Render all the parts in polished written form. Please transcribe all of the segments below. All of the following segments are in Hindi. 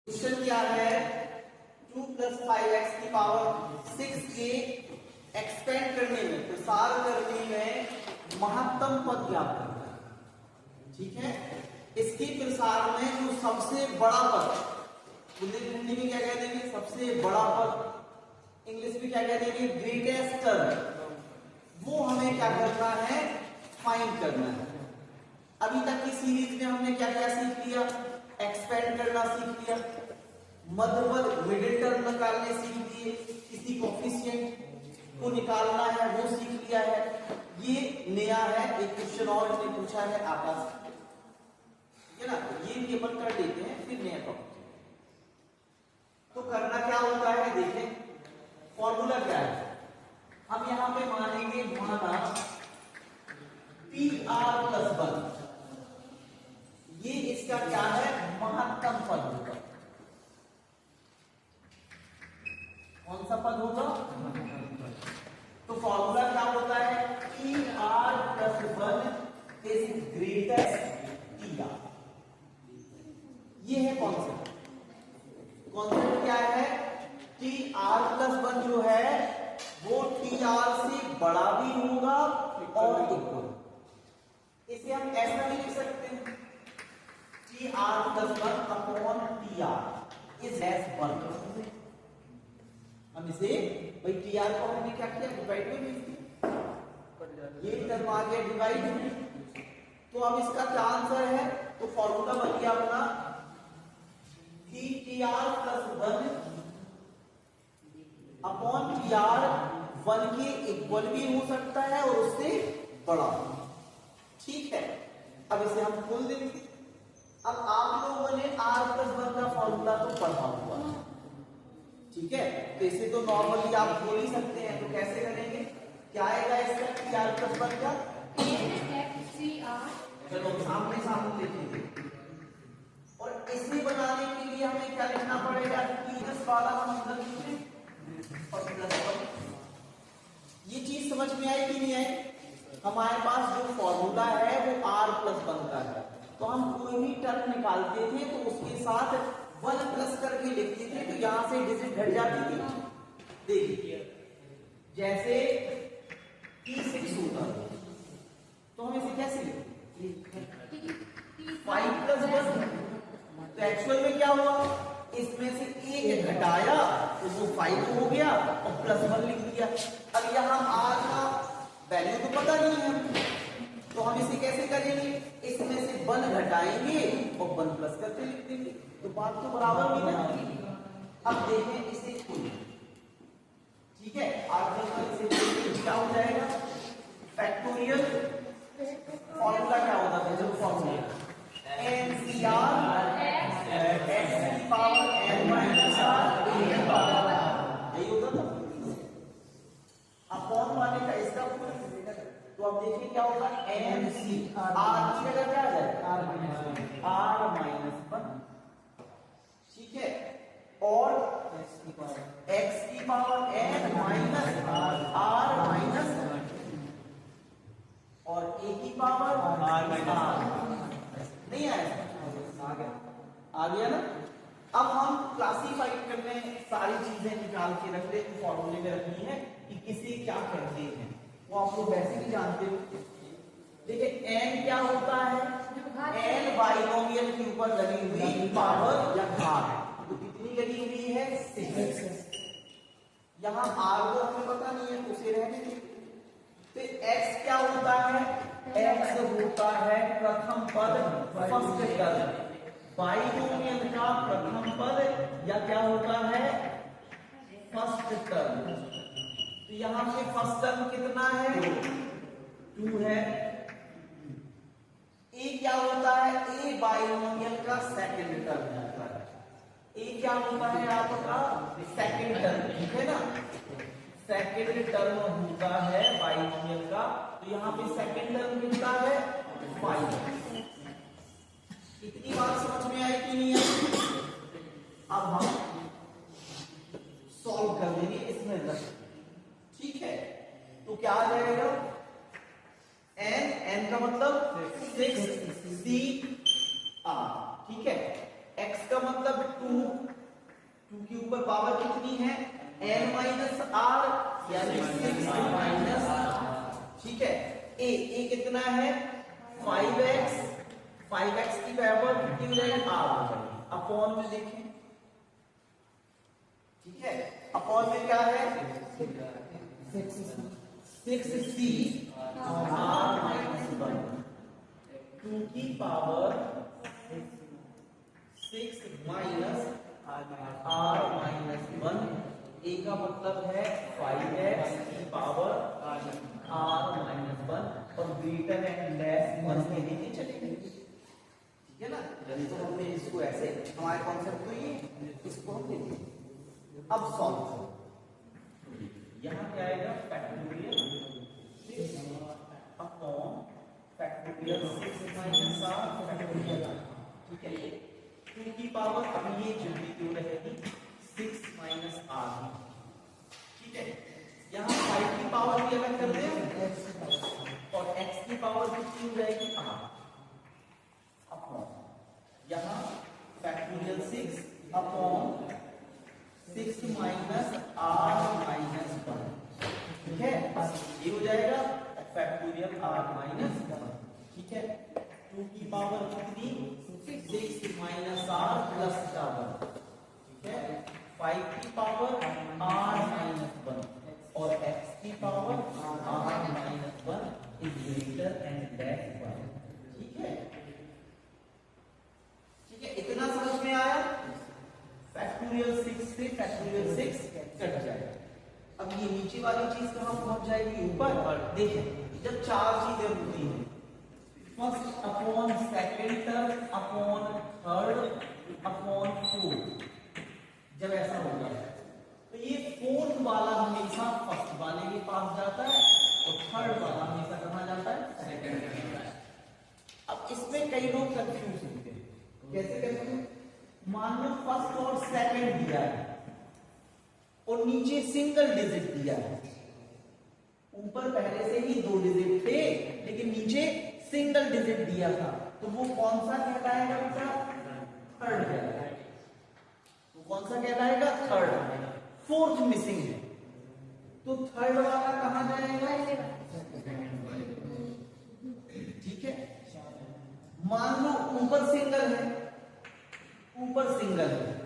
क्वेश्चन क्या है 2 + 5x की पावर 6 के एक्सपेंड करने में प्रसार करने में महत्तम पद ज्ञात करना है। ठीक है, इसके प्रसार में जो सबसे बड़ा पद, हिंदी में क्या कह देंगे, सबसे बड़ा पद, इंग्लिश में क्या कह देंगे, ग्रेटेस्ट टर्म, वो हमें क्या करना है, फाइंड करना है। अभी तक की सीरीज में हमने क्या क्या सीख लिया, एक्सपेंड करना सीख लिया, मध्यपद मिडिल टर्म निकालने सीख लिए, किसी कोफिशिएंट को निकालना है वो सीख लिया है। ये नया है, एक क्वेश्चन और ने पूछा है आकाश, ठीक है ना, ये भी अपन कर लेते हैं, फिर नया टॉपिक। तो करना क्या होता है, देखें फॉर्मूला क्या है। हम यहां पे मानेंगे माना PR+1, ये इसका क्या है, महत्तम पद होगा। कौन सा पद होगा, तो फॉर्मूला क्या होता है, PR+1 इज ग्रेटेस्ट TR। ये है कॉन्सेप्ट। कॉन्सेप्ट क्या है, TR+1 जो है वो TR से बड़ा भी होगा और इक्वल। इसे हम ऐसा भी लिख सकते हैं, TR+1/TR इज लेस 1। हम इसे भाई TR को हमने क्या किया, डिवाइड में भेज दिया, ये टर्म आ गया डिवाइड। तो अब इसका क्या आंसर है, तो फॉर्मूला बन गया अपना TR+1 अपॉन TR 1 के इक्वल भी हो सकता है और उससे बड़ा। ठीक है, अब इसे हम खोल देंगे। अब आप लोगों ने R+1 का फॉर्मूला तो पढ़ा हुआ है, ठीक है, तो इसे तो नॉर्मली आप खोल ही सकते हैं। तो कैसे करेंगे, क्या आएगा इसका TR+1 का, चलो सामने सामने लिखेंगे। और इसे बनाने के लिए हमें क्या लिखना पड़ेगा, माइनस वाला हम इधर लिखें और +1। ये चीज समझ में आई कि नहीं आई। हमारे पास जो फॉर्मूला है वो R+1 का है, तो हम कोई भी टर्म निकालते थे तो उसके साथ 1 प्लस करके लिखते थे, तो यहां से डिजिट घट जाती थी। देखिए जैसे T6 होगा तो हम इसे कैसे लिखें, 5+1, तो एक्चुअल में क्या हुआ, इसमें से एक घटाया तो वो 5 हो गया और +1 लिख दिया। अब यहाँ R का वैल्यू तो पता नहीं है, तो हम इसे कैसे करेंगे, इसमें से 1 घटाएंगे और 1 प्लस करके लिख देंगे, तो बात तो बराबर भी ना। अब देखें इसे खोलें, ठीक है, इसे क्या हो जाएगा, फैक्टोरियल फॉर्मूला क्या होता है, जो फॉर्मूला NCR x की पावर n माइनस r की पावर, यही होता था अपॉन वाले का इसका पूरा। तो अब देखिए क्या होगा, NCR r की जगह क्या आ जाए, r-1, ठीक है, और x की power n minus r minus और a की पावर r नहीं आया, आ गया ना। अब हम क्लासिफाई करने सारी चीजें निकाल के रख ले, फॉर्मूले में रखनी है कि किसे क्या कहते हैं, वो आप लोग वैसे भी जानते हो। देखिए n क्या होता है, n बाइनोमियल के ऊपर लगी हुई पावर या घात, तो कितनी लगी हुई है, 6। यहाँ r को हमें पता नहीं है, उसे रहने दीजिए। तो x क्या होता है, x होता है प्रथम पद, फर्स्ट टर्म, बाइनोमियल का प्रथम पद या क्या होता है, फर्स्ट टर्म। तो यहां पे फर्स्ट टर्म कितना है, 2 है। ए क्या होता है, ए बाइनोमियल का सेकंड टर्म होता है, ए क्या होता है आपका, सेकंड टर्म, ठीक है ना, सेकंड टर्म होता है बाइनोमियल का। तो यहाँ पे सेकंड टर्म कितना है, 5। इतनी बात समझ में आई कि नहीं आई। अब हम सॉल्व कर देंगे इसमें रख, ठीक है, तो क्या आ जाएगा, n का मतलब 6 CR, ठीक है, x का मतलब 2 ऊपर पावर कितनी है n माइनस आर यानी 6 माइनस, ठीक है। ए कितना है 5x, 5x की पावर कितनी हो जाएगी आर हो जाएगी। अपॉन में देखें, ठीक है, अपॉन में क्या है 6c आर माइनस 1 2 की पावर 6 माइनस आर माइनस 1, ए का मतलब है 5x की पावर आर माइनस 1 और ग्रेटर एंड लेस 1 के लिए चलेंगे, ठीक है ना। तो हमने इसको ऐसे, हमारे कॉन्सेप्ट तो ये, इसको हम लेंगे। अब सॉल्व, यहां क्या आएगा factorial 6 upon factorial 6 minus R factorial, ठीक है। 2 की पावर, अब ये जल्दी क्यों रहेगी 6 माइनस आर, ठीक है। यहाँ 5 की पावर भी अलग कर दें और x की पावर कितनी हो जाएगी आर अपॉन, यहाँ factorial 6 upon 6 minus R minus 1, ठीक है। ये हो जाएगा फैक्टोरियल आर माइनस 1, ठीक है। 2 की पावर कितनी 6 माइनस आर प्लस का 1, ठीक है। 5 की पावर आर माइनस 1 और x की power R minus 1 is greater and less 1, ठीक है, ठीक है। इतना समझ में आया। फैक्टोरियल 6 से फैक्टोरियल 6 कट जाएगा। अब ये नीचे वाली चीज कहां पहुंच जाएगी ऊपर, देखें जब चार चीजें होती हैं first upon second term upon third upon fourth, जब ऐसा होगा तो ये फोर्थ वाला हमेशा फर्स्ट वाले के पास जाता है और थर्ड वाला हमेशा कहां जाता है सेकंड में। अब इसमें कई लोग कंफ्यूज होते हैं, कैसे कंफ्यूज, मान लो फर्स्ट और सेकंड दिया है और नीचे सिंगल डिजिट दिया है, ऊपर पहले से ही 2 डिजिट थे लेकिन नीचे सिंगल डिजिट दिया था, तो वो कौन सा कहलाएगा बेटा थर्ड कहलाएगा, वो कौन सा कहलाएगा थर्ड। फोर्थ मिसिंग है तो थर्ड वाला कहां जाएगा, ठीक है। मान लो ऊपर सिंगल है, ऊपर सिंगल है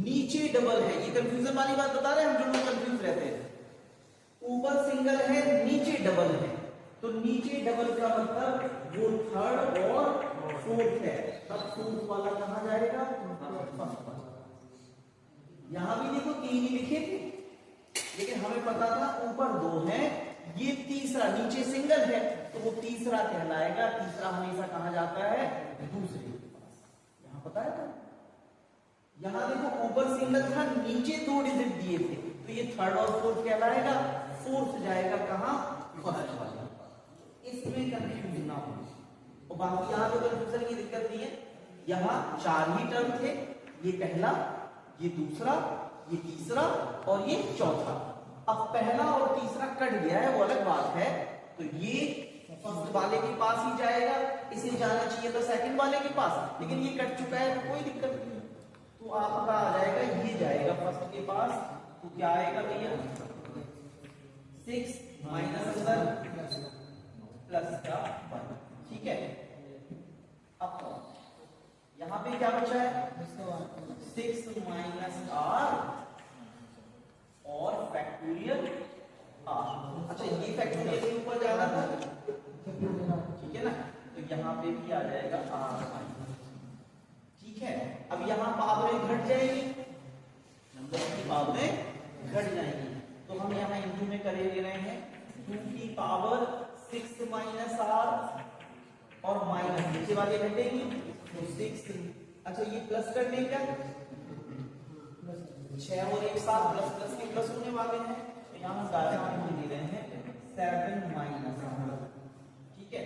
नीचे डबल है, ये कंफ्यूजन वाली बात बता रहे हैं हम, जो लोग कंफ्यूज रहते हैं। ऊपर सिंगल है नीचे डबल है, तो नीचे डबल का मतलब वो थर्ड और फोर्थ है, तब फोर्थ वाला कहां जाएगा फर्स्ट वाला। यहां भी देखो 3 ही लिखे थे लेकिन हमें पता था ऊपर 2 है, ये तीसरा नीचे सिंगल है तो वो तीसरा कहलाएगा, तीसरा हमेशा कहां जाता है दूसरे के पास, यहां पता है था। यहां देखो ऊपर सिंगल था नीचे 2 डिजिट दिए थे तो ये थर्ड और फोर्थ कहलाएगा, फोर्थ जाएगा कहां फर्स्ट वाले, इसमें कंफ्यूजन ना हो। और बाकी यहां तो कंफ्यूजन की दिक्कत नहीं है, यहां 4 ही टर्म थे, ये पहला, ये दूसरा, ये तीसरा और ये चौथा। अब पहला और तीसरा कट गया है वो अलग बात है, तो ये फर्स्ट वाले के पास ही जाएगा, इसे जाना चाहिए था सेकंड वाले के पास, लेकिन ये कट चुका है तो कोई दिक्कत नहीं, तो आपका आ जाएगा ये जाएगा फर्स्ट के पास, तो क्या आएगा भैया 6 माइनस 1 प्लस का 1, ठीक है। अब यहां पे क्या बचा है 6 माइनस आर और फैक्टोरियल आर। अच्छा ये फैक्टोरियल के ऊपर जाना था, ठीक है ना, तो यहां पे भी आ जाएगा आर माइनस, ठीक है। अब यहां पावरें घट जाएगी, नंबर की पावरें घट जाएंगी, तो हम यहां इंटू में करे ले रहे हैं 2 की पावर 6 माइनस आर और माइनस नीचे वाले घटेगी तो 6, अच्छा ये प्लस कर दें क्या, 6 और 1 7 प्लस प्लस के प्लस होने वाले हैं, तो यहां हम डायरेक्ट ले रहे हैं 7 माइनस, ठीक है।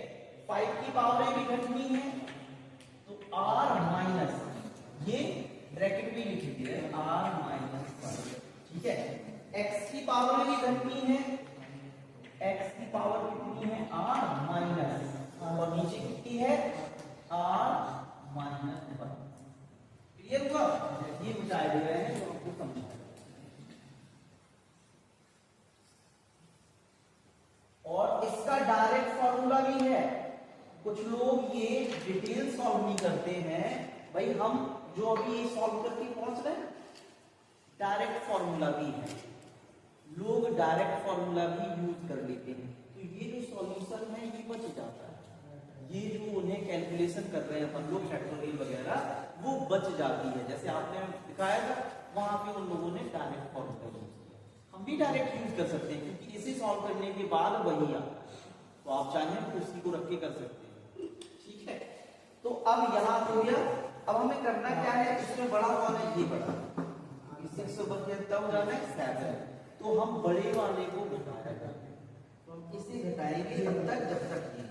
5 की पावरें भी घटनी है तो r माइनस, ये ब्रैकेट में लिख दिया है r माइनस, ठीक है। x की पावर भी घटनी है, x की पावर कितनी है r माइनस और नीचे कितनी है r माइनस 1, क्लियर हुआ, ये बता दे रहे हैं जो आपको कुछ लोग ये डिटेल सॉल्व नहीं करते हैं भाई। हम जो अभी ये सॉल्व करके पहुंच रहे हैं, डायरेक्ट फॉर्मूला भी है, लोग डायरेक्ट फॉर्मूला भी यूज कर लेते हैं, तो ये जो सॉल्यूशन है ये बच जाता है। ये जो उन्हें कैलकुलेशन कर रहे हैं अपन लोग फैक्टोरियल वगैरह, वो बच जाती है। जैसे आपने दिखाया था वहां पे उन लोगों ने डायरेक्ट फॉर्मूला यूज किया, हम भी डायरेक्ट यूज कर सकते हैं क्योंकि इसे सॉल्व करने के बाद वही आता है, तो आप चाहें तो उसी को रख के कर सकते हैं। ठीक है, तो अब यहाँ हो गया। अब हमें करना क्या है, इसमें बड़ा कौन है, ये बड़ा, इससे 100 हो जाना है 7, तो हम बड़े वाले को घटाएगा, तो हम इसे घटाएंगे तब तक जब तक ये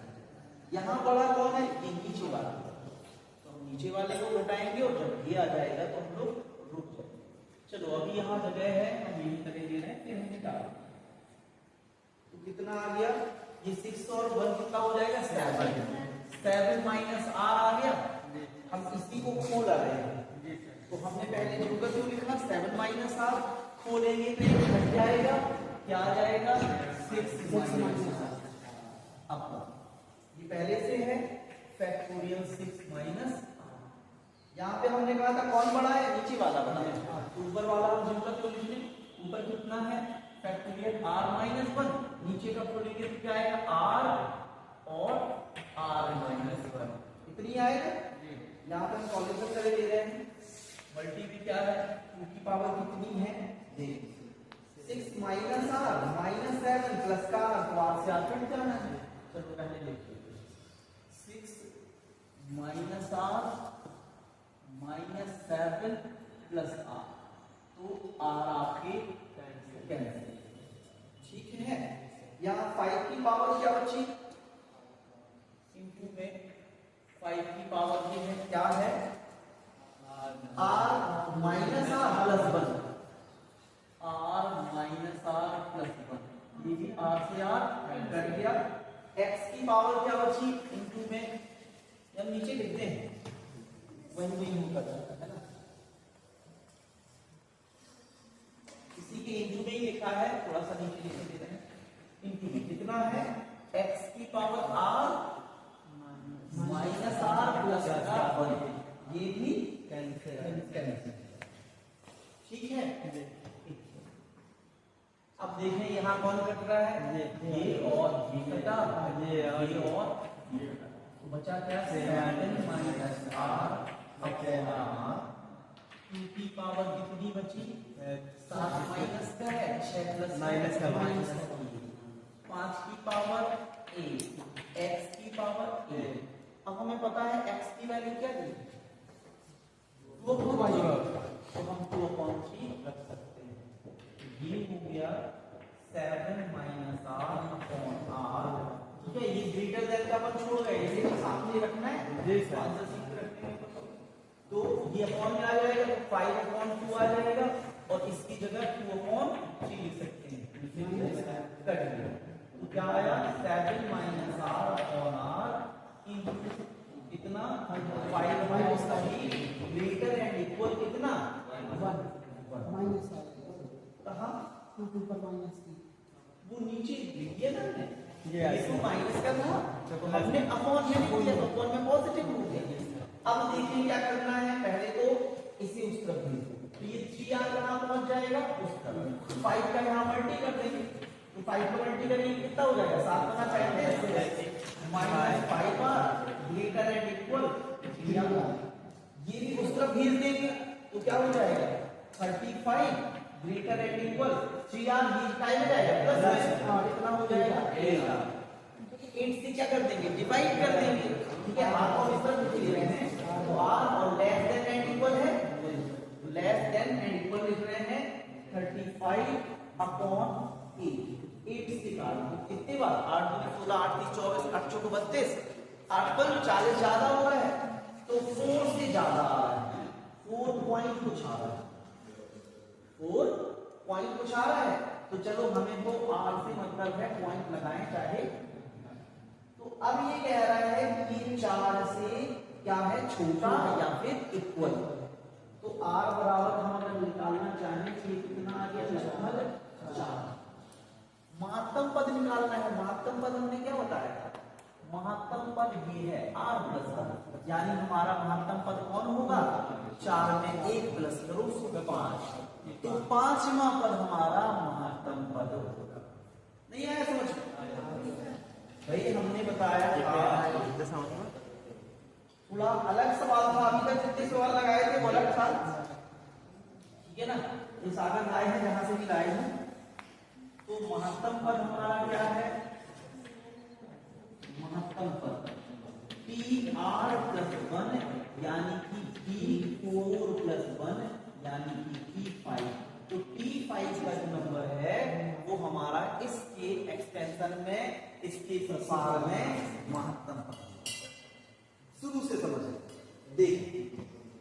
यहाँ बड़ा कौन है, ये नीचे वाला, तो हम नीचे वाले को घटाएंगे और जब ये आ जाएगा तो हम लोग रुक जाएंगे। चलो अभी यहाँ जगह है, हम यही तरह दे रहे हैं, फिर हम निकाल, तो कितना आ गया, ये 6 और 1 कितना हो जाएगा 7 माइनस आर आ गया। हम इसी को खोला रहे हैं, तो हमने पहले जो क्यों लिखना 7 माइनस आर, खोलेंगे तो ये घट जाएगा, क्या आ जाएगा 6 माइनस आर। अब ये पहले से है फैक्टोरियल 6 माइनस, यहाँ पे हमने कहा था कौन बड़ा है, नीचे वाला बड़ा है, तो ऊपर वाला हम जिनका क्यों लिख लें, ऊपर कितना है फैक्टोरियल r माइनस 1, नीचे का खोलेंगे तो क्या आएगा r और r माइनस 1, इतनी आएगा। यहाँ पे हम सॉल्यूशन करके दे रहे हैं, मल्टी भी क्या है, 2 की पावर कितनी है, 6 माइनस आर माइनस 7 प्लस का r, तो r से r कट जाना है। चलो पहले देखिए 6 minus R minus 7 plus R, तो आर आपके कैंसिल। ठीक है, यहाँ 5 की पावर क्या बची, इनटू में 5 की पावर ये है, क्या है R minus R plus 1, R minus R plus 1, ये भी आर से आर कट गया। एक्स की पावर क्या बची, इनटू में या नीचे लिखते हैं, वही नहीं होता है ना, इसी के इनटू में ही लिखा है, थोड़ा सा नीचे लिख देते हैं, इनटू में कितना है एक्स की power R minus R plus 1, ये भी कैंसिल। ठीक है, अब देखें यहाँ कौन कट रहा है, ये और ये कटा, ये और ये कटा, तो बचा क्या 7 माइनस आर अपॉन आर, 2 की पावर कितनी बची 7 माइनस का है 6 प्लस माइनस का 5 की पावर 8, x की पावर 8। अब हमें पता है x की वैल्यू क्या थी 2 अपॉन 3, तो हम 2 अपॉन 3 रख सकते हैं। ये हो गया 7 माइनस आर अपॉन आर। ठीक है, ये ग्रेटर देन का अपन छोड़ गए, इसे भी सामने रखना है जी सर, आंसर सीख रखते हैं तो ये अपॉन में आ जाएगा, तो 5 अपॉन 2 आ जाएगा, और इसकी जगह 2 अपॉन 3 लिख सकते हैं, कट गया, तो क्या आया 7 minus R upon R into कितना 5 माइनस 3 ग्रेटर एंड इक्वल कितना 1 माइनस कहां ऊपर माइनस की, वो नीचे लिखिए ना, ये तो माइनस का था, तो हमने अपॉन में लिख दिया, तो अपॉन में पॉजिटिव हो गया। अब देखिए क्या करना है, पहले तो इसे उस तरफ भेज दो, तो ये 3r कहां पहुंच जाएगा उस तरफ, 5 का यहां मल्टी कर देंगे, तो 5 का मल्टी करेंगे कितना हो जाएगा 7 होना चाहिए, minus 5r greater and equal, ये भी उस तरफ भेज देंगे, तो क्या हो जाएगा 35 ग्रेटर एंड इक्वल 3r, ये टाइम हो जाएगा प्लस कितना हो जाएगा 8 से क्या कर देंगे डिवाइड कर देंगे। ठीक है, r और इस तरफ लिख रहे हैं, तो r और लेस देन एंड इक्वल है, लेस देन एंड इक्वल लिख रहे हैं 35 अपॉन 8 से काट दो, कितने बार 8 दूनी 16, 8 3 24, 8 चौको 32, 8 पर 40 ज्यादा हो रहा है, तो 4 से ज्यादा आ रहा है, 4 पॉइंट कुछ आ रहा है, 4 पॉइंट कुछ आ रहा है, तो चलो हमें तो r से मतलब है पॉइंट लगाएं चाहे, तो अब ये कह रहा है कि 4 से क्या है छोटा या फिर इक्वल, तो r बराबर हम अगर निकालना चाहें तो कितना आ गया लगभग 4। महत्तम पद निकालना है, महत्तम पद हमने क्या बताया था महत्तम पद ये है r प्लस 1, यानी हमारा महत्तम पद कौन होगा? 4 में 1 प्लस करो 5, तो 5वां पद हमारा महत्तम पद होगा। नहीं आया समझ? भाई हमने बताया थोड़ा अलग सवाल था, अभी तक जितने सवाल लगाए थे वो अलग था, ठीक है ना? इस आगे लाए हैं जहां से भी लाए हैं। तो महत्तम पद हमारा क्या है? महत्तम पद PR प्लस 1 यानी कि P4 प्लस 1 यानी कि P5। तो P5 का जो नंबर है वो हमारा इसके एक्सटेंशन में, इसके प्रसार में महत्तम पद। शुरू से समझे, देख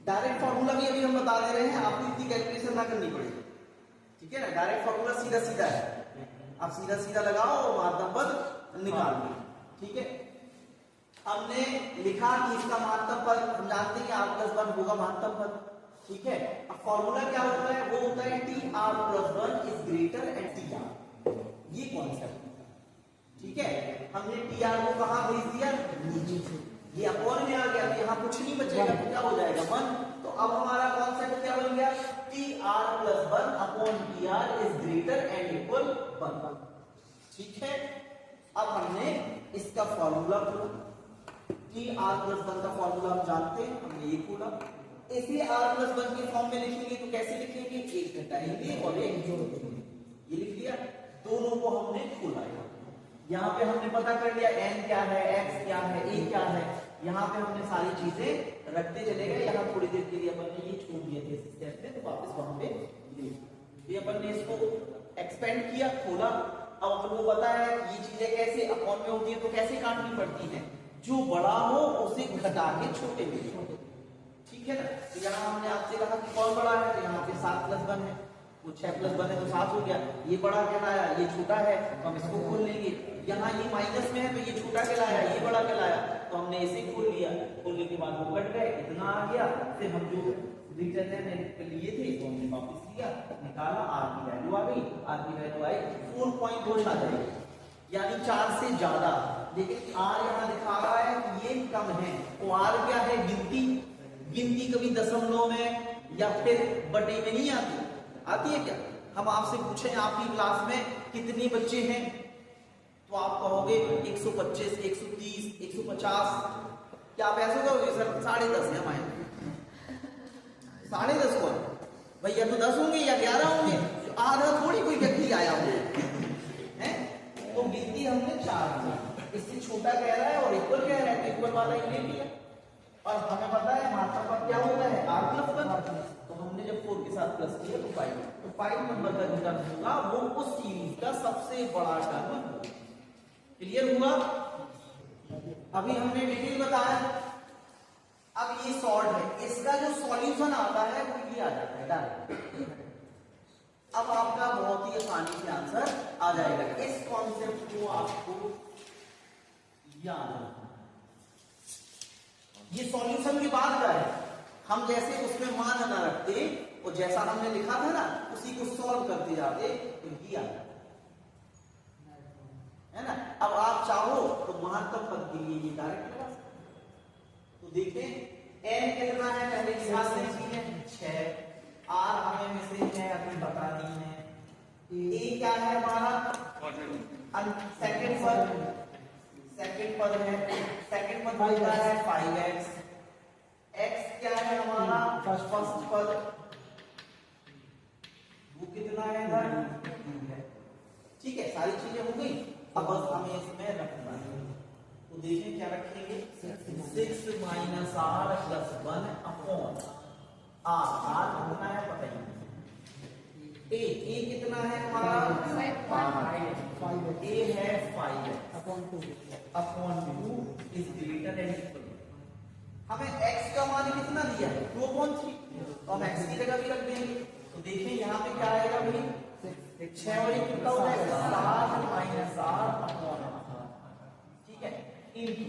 डायरेक्ट फॉर्मूला भी अभी हम बता दे रहे हैं, आपको इतनी कैलकुलेशन ना करनी पड़ेगी, ठीक है ना? डायरेक्ट फॉर्मूला सीधा सीधा है, आप सीधा सीधा लगाओ और महत्तम पद निकाल लो, ठीक है? हमने लिखा कि इसका महत्तम पद हम जानते हैं r प्लस 1 होगा महत्तम पद, ठीक है? अब फॉर्मूला क्या होता है? वो होता है TR plus 1 is greater and TR, ये कॉन्सेप्ट, ठीक है? हमने TR को कहां भेज दिया? नीचे से, ये अपॉन में आ गया, तो यहाँ कुछ नहीं बचेगा, तो क्या हो जाएगा 1। तो अब हमारा कॉन्सेप्ट क्या बन गया? TR plus 1 upon TR is greater and equal 1, ठीक है? अब हमने इसका फॉर्मूला खोला, TR प्लस 1 का फॉर्मूला हम जानते हैं, हमने ये खोला। इसे R प्लस 1 के फॉर्म में लिखेंगे तो कैसे लिखेंगे? एक घटाएंगे और एक जोड़ेंगे, ये लिख दिया। दोनों को हमने खोला, यहाँ पे हमने पता कर लिया n क्या है, x क्या है, a क्या है, यहाँ पे हमने सारी चीजें रखते चले गए। यहाँ थोड़ी देर के लिए अपन ने ये छोड़ दिए थे स्टेप में, तो वापस वहां पे अपन ने इसको एक्सपेंड किया, खोला। अब अपन को पता है ये चीजें कैसे अपॉन में होती है, तो कैसे काटनी पड़ती है? जो बड़ा हो उसे घटा के छोटे में, ठीक है ना? तो यहाँ हमने आपसे कहा कि कौन बड़ा है, तो यहाँ पे 7 प्लस 1 है, वो 6 प्लस 1 है तो 7 हो गया। ये बड़ा कहलाया, ये छोटा है, तो हम इसको खोल लेंगे। यहाँ ये माइनस में है तो ये छोटा कहलाया, ये बड़ा कहलाया, तो हमने इसे खोल लिया। खोलने के बाद वो कट गए, इतना आ गया। फिर हम जो रिटर्न लिए थे तो हमने वापस लिया, निकाला, r की वैल्यू आ गई, r की वैल्यू आई 4.2 आ जाएगी, यानी 4 से ज्यादा। लेकिन r यहाँ दिखा रहा है कि ये कम है, तो r क्या है? गिनती। गिनती कभी दशमलव में या फिर बटे में नहीं आती, आती है क्या? हम आपसे पूछें आपकी क्लास में कितने बच्चे हैं, तो आप कहोगे 125, 130, 150। क्या आप ऐसे कहोगे? सर 10.5 है हमारे, 10.5 कौन भैया? तो 10 होंगे या 11 होंगे, तो आधा थोड़ी कोई व्यक्ति आया हो है। तो गिनती हमने 4 की, इससे छोटा कह रहा है और इक्वल कह रहा है, तो इक्वल वाला ही ले लिया। और हमें पता है महत्तम पद क्या होता है? r प्लस 1, तो हमने जब 4 के साथ प्लस किया तो 5, तो 5 नंबर का जो टर्म होगा वो उस सीरीज का सबसे बड़ा टर्म होगा। क्लियर हुआ? अभी हमने डिटेल बताया। अब ये सॉल्व है, इसका जो सॉल्यूशन आता है वो ये आ जाता है डायरेक्ट। अब आपका बहुत ही आसानी से आंसर आ जाएगा। इस कॉन्सेप्ट को आपको याद रखना। ये सॉल्यूशन की बात क्या है? हम जैसे उसमें मान न रखते और जैसा हमने लिखा था ना उसी को सॉल्व करते जाते तो ये आ जाता है ना। अब आप चाहो तो महत्तम पद के लिए ये डायरेक्ट लगा सकते। तो देखें n कितना है, पहले लिहाज से चीजें 6, r हमें मैसेज है अभी बतानी है, a क्या है हमारा सेकंड पद है, सेकंड पद बनता है 5x, x क्या है हमारा फर्स्ट पद, वो कितना है इधर 2 है। ठीक है, सारी चीजें हो गई। अब बस हमें इसमें रखना है, तो देखिए क्या रखेंगे 6 minus r plus 1 upon r कितना है पता ही नहीं। a कितना है हमारा 5, a है 5 upon 2 is greater than equal. हमें x का मान कितना दिया है 2/3, तो हम x की जगह भी रख देंगे। तो देखिए यहाँ पे क्या आएगा भाई 6 और 1 कितना हो जाएगा 7 माइनस r अपॉन r, ठीक है, इनटू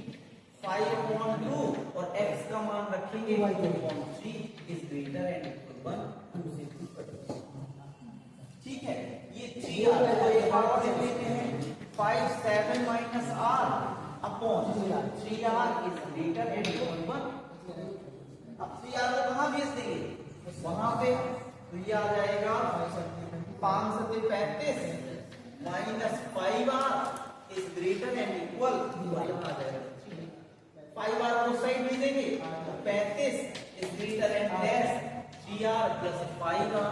5/2 और x का मान रखेंगे 2/3 इज ग्रेटर एंड इक्वल 1। ठीक है, ये 3 आ रहा है, ये और लिख लेते हैं 5 7 minus r upon 3r is greater and equal 1। अब 3r को कहां भेज देंगे, वहां पे, तो ये आ जाएगा 5 से 35 minus 5r is greater and equal, यहां आ जाएगा 5r को साइड भेजेंगे तो 35 is greater and less 3r plus 5r,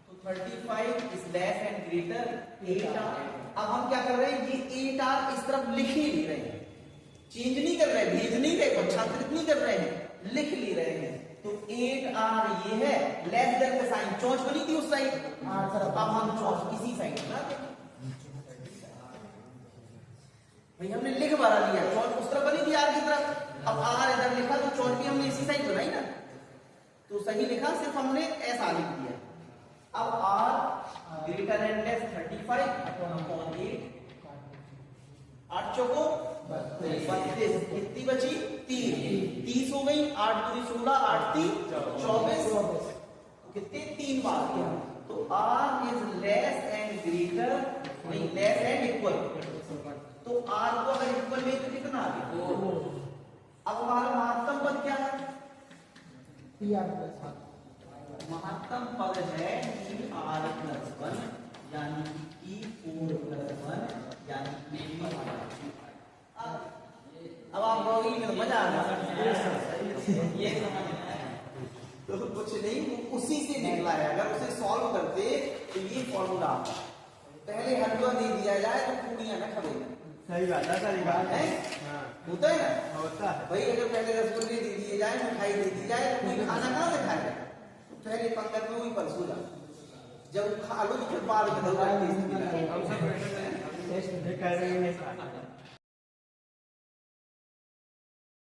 तो 35 is less and greater 8r। अब हम क्या कर रहे हैं, ये 8r इस तरफ लिख ही नहीं रहे हैं, चेंज नहीं कर रहे, भेज नहीं रहे, पक्षांतरित नहीं कर रहे हैं, लिख ली रहे हैं। तो 8r ये है, लेस देन का साइन, चौंच बनी थी उस साइड, अब हम चौंच इसी साइड बनाते हैं। भाई हमने लिख भरा लिया, चौंच उस तरफ बनी थी r की तरफ, अब r इधर लिखा तो चौंच भी हमने इसी साइड बनाई ना, तो सही लिखा, सिर्फ हमने ऐसा लिख दिया। अब r greater and less 35 upon 8, 8 चौको 32, कितनी बची 30 हो गई, 8 दूनी 16, 8 3 24, कितने 3 बार किया, तो r is less and greater, नहीं लेस एंड इक्वल, तो r को अगर इक्वल में तो कितना आ गया। अब हमारा महत्तम पद क्या है, महत्तम पद है r प्लस 1 यानी कि 4 प्लस 1 यानी कि अब आप कहोगे कि मजा आ गया, ये तो कुछ नहीं, उसी से निकला है। अगर उसे सॉल्व करते तो ये फॉर्मूला आता, पहले हलवा दे दिया जाए तो पूड़ियां न खबेगा। सही बात है, सही बात है, होता है ना, होता है भाई। अगर पहले रसगुल्ले दे दिए जाए, मिठाई दे दी जाए, तो कोई खाना कहाँ से खाएगा, पहले पंगत में वही परसूला, जब खा लो तो फिर बाद में टेस्ट टेस्ट कर रहे हैं।